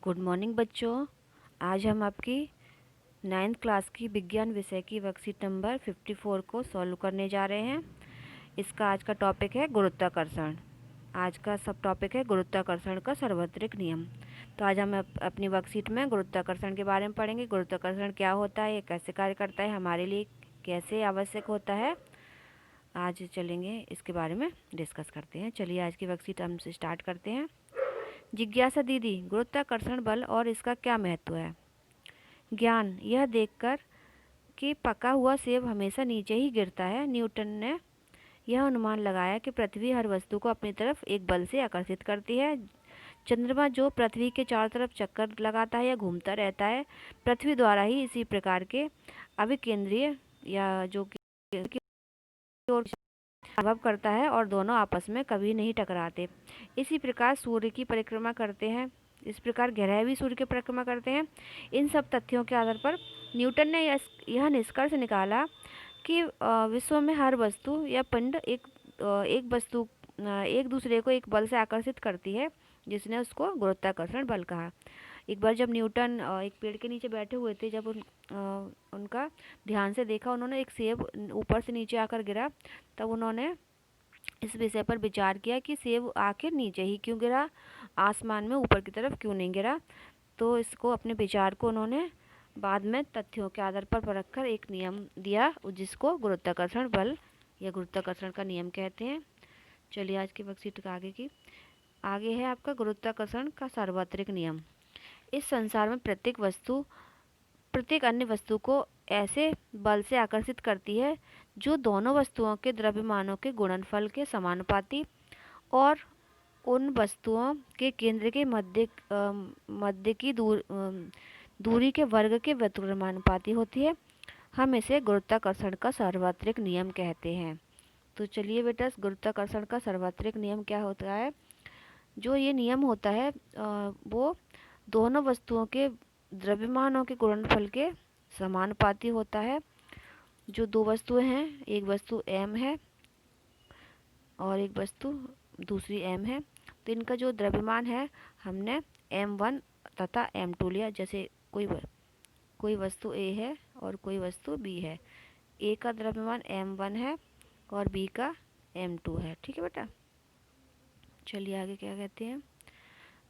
Good morning बच्चों। आज हम आपकी 9th क्लास की विज्ञान विषय की वर्कशीट नंबर 54 को सॉल्व करने जा रहे हैं। इसका आज का टॉपिक है गुरुत्वाकर्षण। आज का सब टॉपिक है गुरुत्वाकर्षण का सार्वत्रिक नियम। तो आज हम अपनी वर्कशीट में गुरुत्वाकर्षण के बारे में पढ़ेंगे। गुरुत्वाकर्षण क्या होता है, ये कैसे कार्य करता है, हमारे लिए कैसे आवश्यक होता है, आज चलेंगे इसके बारे में डिस्कस करते हैं। चलिए आज की वर्कशीट हम स्टार्ट करते हैं। जिज्ञासा दीदी, गुरुत्वाकर्षण बल और इसका क्या महत्व है? ज्ञान, यह देखकर कि पका हुआ सेब हमेशा नीचे ही गिरता है, न्यूटन ने यह अनुमान लगाया कि पृथ्वी हर वस्तु को अपनी तरफ एक बल से आकर्षित करती है। चंद्रमा जो पृथ्वी के चारों तरफ चक्कर लगाता है या घूमता रहता है, पृथ्वी द्वारा ही इसी प्रकार के अभिकेंद्रीय या जो कि ओर अनुभव करता है और दोनों आपस में कभी नहीं टकराते। इसी प्रकार सूर्य की परिक्रमा करते हैं, इस प्रकार ग्रह भी सूर्य की परिक्रमा करते हैं। इन सब तथ्यों के आधार पर न्यूटन ने यह निष्कर्ष निकाला कि विश्व में हर वस्तु या पिंड एक वस्तु एक दूसरे को एक बल से आकर्षित करती है, जिसने उसको गुरुत्वाकर्षण बल कहा। एक बार जब न्यूटन एक पेड़ के नीचे बैठे हुए थे, जब उनका ध्यान से देखा, उन्होंने एक सेब ऊपर से नीचे आकर गिरा, तब उन्होंने इस विषय पर विचार किया कि सेब आखिर नीचे ही क्यों गिरा, आसमान में ऊपर की तरफ क्यों नहीं गिरा। तो इसको अपने विचार को उन्होंने बाद में तथ्यों के आधार पर परखकर एक नियम दिया, जिसको गुरुत्वाकर्षण बल या गुरुत्वाकर्षण का नियम कहते हैं। चलिए आज की वर्कशीट का आगे है आपका गुरुत्वाकर्षण का सार्वत्रिक नियम। इस संसार में प्रत्येक अन्य वस्तु को ऐसे बल से आकर्षित करती है जो दोनों वस्तुओं के द्रव्यमानों के गुणनफल के समानुपाती और उन वस्तुओं के केंद्र के मध्य की दूरी के वर्ग के व्युत्क्रमानुपाती होती है। हम इसे गुरुत्वाकर्षण का सार्वत्रिक नियम कहते हैं। तो चलिए बेटा, गुरुत्वाकर्षण का सार्वत्रिक नियम क्या होता है? जो ये नियम होता है वो दोनों वस्तुओं के द्रव्यमानों के गुणनफल के समानुपाती होता है। जो दो वस्तुएं हैं, एक वस्तु m है और एक वस्तु दूसरी m है, तो इनका जो द्रव्यमान है हमने m1 तथा m2 लिया। जैसे कोई वस्तु a है और कोई वस्तु b है, a का द्रव्यमान m1 है और b का m2 है। ठीक है बेटा, चलिए आगे क्या कहते हैं।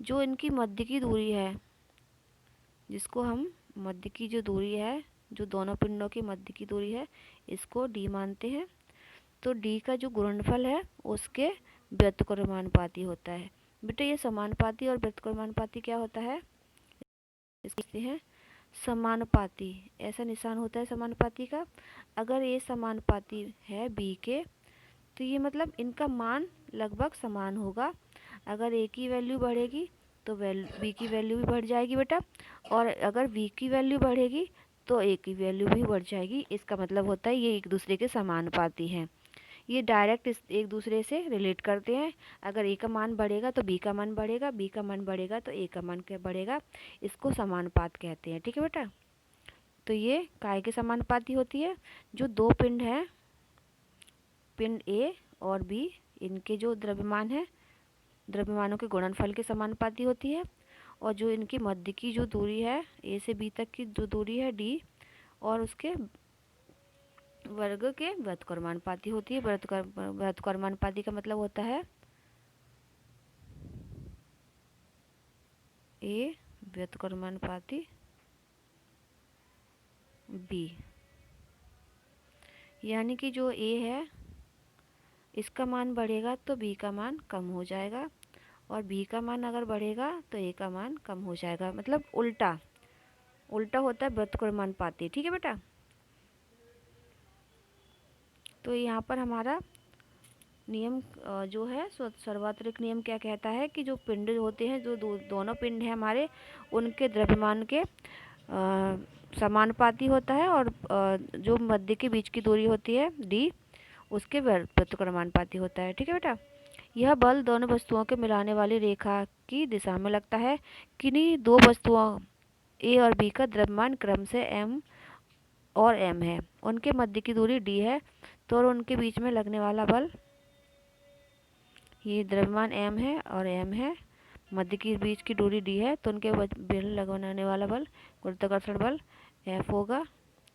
जो इनकी मध्य की दूरी है, जिसको हम मध्य की जो दूरी है, जो दोनों पिंडों की मध्य की दूरी है, इसको d मानते हैं। तो d का जो गुणनफल है उसके व्युत्क्रमानुपाती होता है। बेटा ये समानुपाती और व्युत्क्रमानुपाती क्या होता है? इसके हैं समानुपाती, ऐसा निशान होता है समानुपाती का। अगर ये समानुपाती है b के, तो ये मतलब इनका मान लगभग समान होगा। अगर a की वैल्यू बढ़ेगी तो b की वैल्यू भी बढ़ जाएगी बेटा, और अगर b की वैल्यू बढ़ेगी तो a की वैल्यू भी बढ़ जाएगी। इसका मतलब होता है ये एक दूसरे के समानुपाती हैं। ये डायरेक्ट एक दूसरे से रिलेट करते हैं। अगर a का मान बढ़ेगा तो b का मान बढ़ेगा, b का मान बढ़ेगा तो a का मान क्या बढ़ेगा। इसको समानुपात कहते हैं। ठीक है बेटा, तो ये काय के समानुपाती होती है? जो दो पिंड हैं, पिंड a और b, इनके जो द्रव्यमान है, द्रव्यमानों के गुणनफल के समानुपाती होती है। और जो इनकी मध्य की जो दूरी है, a से b तक की जो दूरी है d, और उसके वर्ग के व्युत्क्रमानुपाती होती है। व्युत्क्रमानुपाती का मतलब होता है a व्युत्क्रमानुपाती b, यानी कि जो a है इसका मान बढ़ेगा तो b का मान कम हो जाएगा, और b का मान अगर बढ़ेगा तो a का मान कम हो जाएगा। मतलब उल्टा होता है व्युत्क्रमानुपाती। ठीक है बेटा, तो यहाँ पर हमारा नियम जो है सार्वत्रिक नियम क्या कहता है कि जो पिंड होते हैं, जो दोनों पिंड हैं हमारे, उनके द्रव्यमान के समानुपाती होता है, और जो मध्य के बीच की दूरी होती है d, उसके व्युत्क्रमानुपाती होता है। ठीक है बेटा, यह बल दोनों वस्तुओं के मिलाने वाली रेखा की दिशा में लगता है। किन्हीं दो वस्तुओं a और b का द्रव्यमान क्रम से m और m है, उनके मध्य की दूरी d है, तो और उनके बीच में लगने वाला बल, ये द्रव्यमान m है और m है, मध्य के बीच की दूरी डी है, तो उनके बीच लगाने वाला बल गुरुत्वाकर्षण बल F होगा।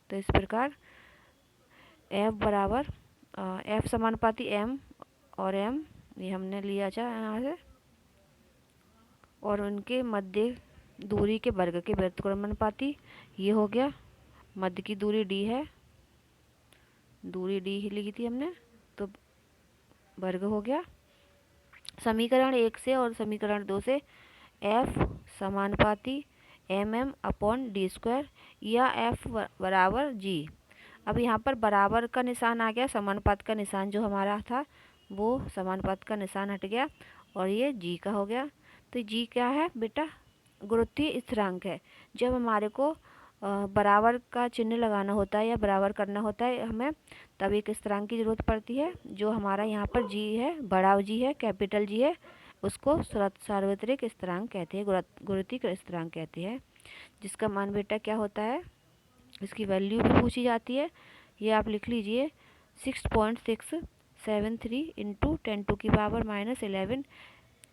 तो इस प्रकार F बराबर F समानुपाती M और M ये हमने लिया था यहाँ से, और उनके मध्य दूरी के वर्ग के व्युत्क्रमानुपाती ये हो गया। मध्य की दूरी D है, दूरी D ही लिखी थी हमने, तो वर्ग हो गया। समीकरण 1 से और समीकरण 2 से F समानुपाती mm अपॉन डी स्क्वायर या F बराबर G। अब यहाँ पर बराबर का निशान आ गया, समानुपात का निशान जो हमारा था वो समानुपात का निशान हट गया और ये G का हो गया। तो G क्या है बेटा? गुरुत्वीय स्थिरांक है। जब हमारे को बराबर का चिन्ह लगाना होता है या बराबर करना होता है हमें, तब एक स्थिरांक की जरूरत पड़ती है। जो हमारा यहाँ पर G है, बड़ा G है, कैपिटल G है, उसको सार्वत्रिक स्थिरांक कहते हैं, गुरुत्वीय स्थिरांक कहते हैं, जिसका मान बेटा क्या होता है, इसकी वैल्यू भी पूछी जाती है। ये आप लिख लीजिए 6.673 इंटू 10⁻⁻11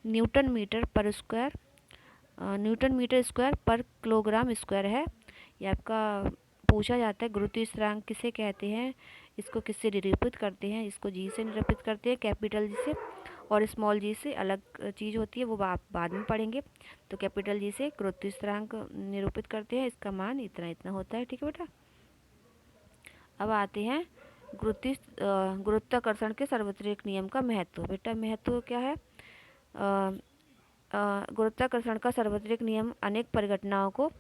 न्यूटन मीटर पर स्क्वायर, न्यूटन मीटर स्क्वायर पर किलोग्राम स्क्वायर है। ये आपका पूछा जाता है गुरुत्वीय स्थिरांक किसे कहते हैं, इसको किससे निरूपित करते हैं। इसको जी से निरूपित करते हैं, कैपिटल जी से, और स्मॉल जी से अलग चीज़ होती है, वो आप बाद में पढ़ेंगे। तो कैपिटल जी से गुरुत्वीय स्थिरांक निरूपित करते हैं, इसका मान इतना इतना होता है। ठीक है बेटा। अब आते हैं गुरुत्वाकर्षण के सार्वत्रिक नियम का महत्व। बेटा महत्व क्या है? गुरुत्वाकर्षण का सार्वत्रिक नियम अनेक परिघटनाओं को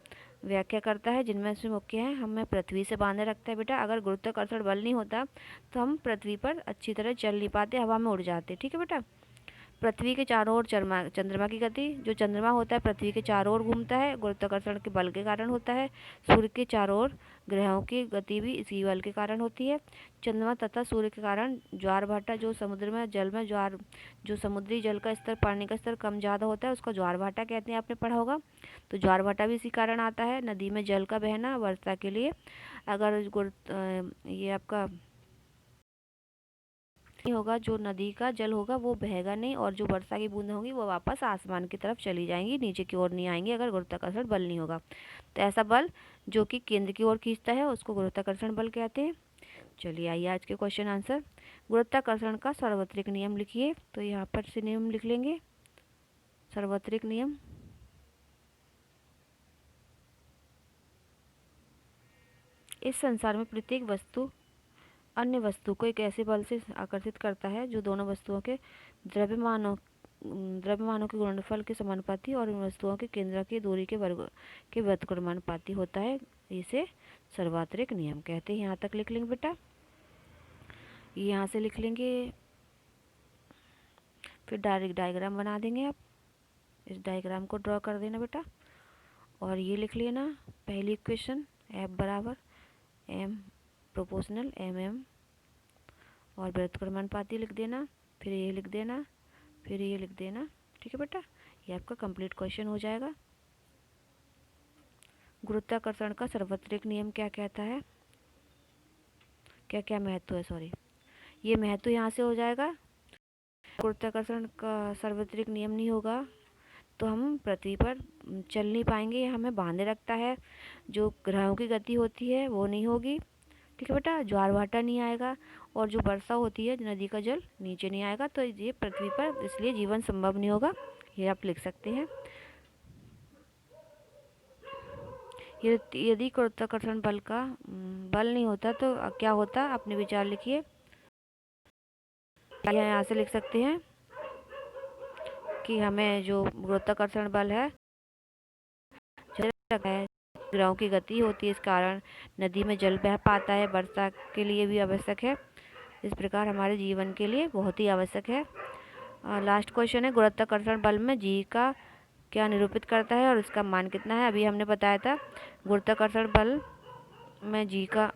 व्याख्या करता है, जिनमें से मुख्य है हमें पृथ्वी से बांधे रखता है। बेटा अगर गुरुत्वाकर्षण बल नहीं होता तो हम पृथ्वी पर अच्छी तरह चल नहीं पाते, हवा में उड़ जाते। ठीक है बेटा। पृथ्वी के चारों ओर चंद्रमा की गति, जो चंद्रमा होता है पृथ्वी के चारों ओर घूमता है, गुरुत्वाकर्षण के बल के कारण होता है। सूर्य के चारों ओर ग्रहों की गति भी इसी बल के कारण होती है। चंद्रमा तथा सूर्य के कारण ज्वार भाटा, जो समुद्र में जल में ज्वार, जो समुद्री जल का स्तर, पानी का स्तर कम ज़्यादा होता है, उसको ज्वार भाटा कहते हैं, आपने पढ़ा होगा। तो ज्वार भाटा भी इसी कारण आता है। नदी में जल का बहना वर्षा के लिए, अगर ये आपका होगा, जो नदी का जल होगा वो बहेगा नहीं, और जो वर्षा की बूंदें होंगी वो वापस आसमान की तरफ चली जाएंगी, नीचे की ओर नहीं आएंगी, अगर गुरुत्वाकर्षण बल नहीं होगा। तो ऐसा बल जो कि केंद्र की ओर खींचता है उसको गुरुत्वाकर्षण बल कहते हैं। चलिए आइए आज के क्वेश्चन आंसर। गुरुत्वाकर्षण का सार्वत्रिक नियम लिखिए। तो यहाँ पर से नियम लिख लेंगे। सार्वत्रिक नियम, इस संसार में प्रत्येक वस्तु अन्य वस्तु को एक ऐसे बल से आकर्षित करता है जो दोनों वस्तुओं के द्रव्यमानों के गुणनफल के समानुपाती और उन वस्तुओं के केंद्र की दूरी के वर्ग के व्युत्क्रमानुपाती होता है। इसे सार्वत्रिक नियम कहते हैं। यहाँ तक लिख लेंगे बेटा, यहाँ से लिख लेंगे, फिर डायरेक्ट डायग्राम बना देंगे। आप इस डायग्राम को ड्रॉ कर देना बेटा, और ये लिख लेना पहली इक्वेशन F बराबर M प्रोपोर्शनल mm, और व्युत्क्रमानुपाती लिख देना, फिर ये लिख देना, फिर ये लिख देना। ठीक है बेटा, ये आपका कंप्लीट क्वेश्चन हो जाएगा। गुरुत्वाकर्षण का सार्वत्रिक नियम क्या कहता है, क्या क्या महत्व है, सॉरी, ये महत्व यहाँ से हो जाएगा। गुरुत्वाकर्षण का सार्वत्रिक नियम नहीं होगा तो हम पृथ्वी पर चल नहीं पाएंगे, हमें बांधे रखता है। जो ग्रहों की गति होती है वो नहीं होगी। ठीक है बेटा, ज्वार भाटा नहीं आएगा, और जो वर्षा होती है नदी का जल नीचे नहीं आएगा, तो ये पृथ्वी पर इसलिए जीवन संभव नहीं होगा। ये आप लिख सकते हैं। यदि गुरुत्वाकर्षण बल का बल नहीं होता तो क्या होता, अपने विचार लिखिए। यहाँ से लिख सकते हैं कि हमें जो गुरुत्वाकर्षण बल है, ग्रहों की गति होती है, इस कारण नदी में जल बह पाता है, वर्षा के लिए भी आवश्यक है। इस प्रकार हमारे जीवन के लिए बहुत ही आवश्यक है। लास्ट क्वेश्चन है, गुरुत्वाकर्षण बल में जी का क्या निरूपित करता है और इसका मान कितना है। अभी हमने बताया था गुरुत्वाकर्षण बल में जी का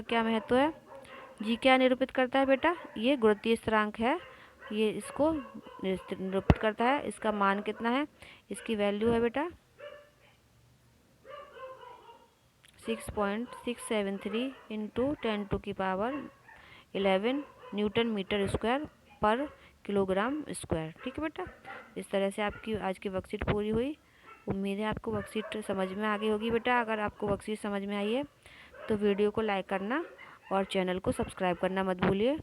क्या महत्व है। जी क्या निरूपित करता है बेटा, ये गुरुत्वीय स्थिरांक है, ये इसको निरूपित करता है। इसका मान कितना है, इसकी वैल्यू है बेटा 6.673 इंटू 10⁻11 न्यूटन मीटर स्क्वायर पर किलोग्राम स्क्वायर। ठीक है बेटा, इस तरह से आपकी आज की वर्कशीट पूरी हुई। उम्मीद है आपको वर्कशीट समझ में आ गई होगी बेटा। अगर आपको वर्कशीट समझ में आई है तो वीडियो को लाइक करना और चैनल को सब्सक्राइब करना मत भूलिए।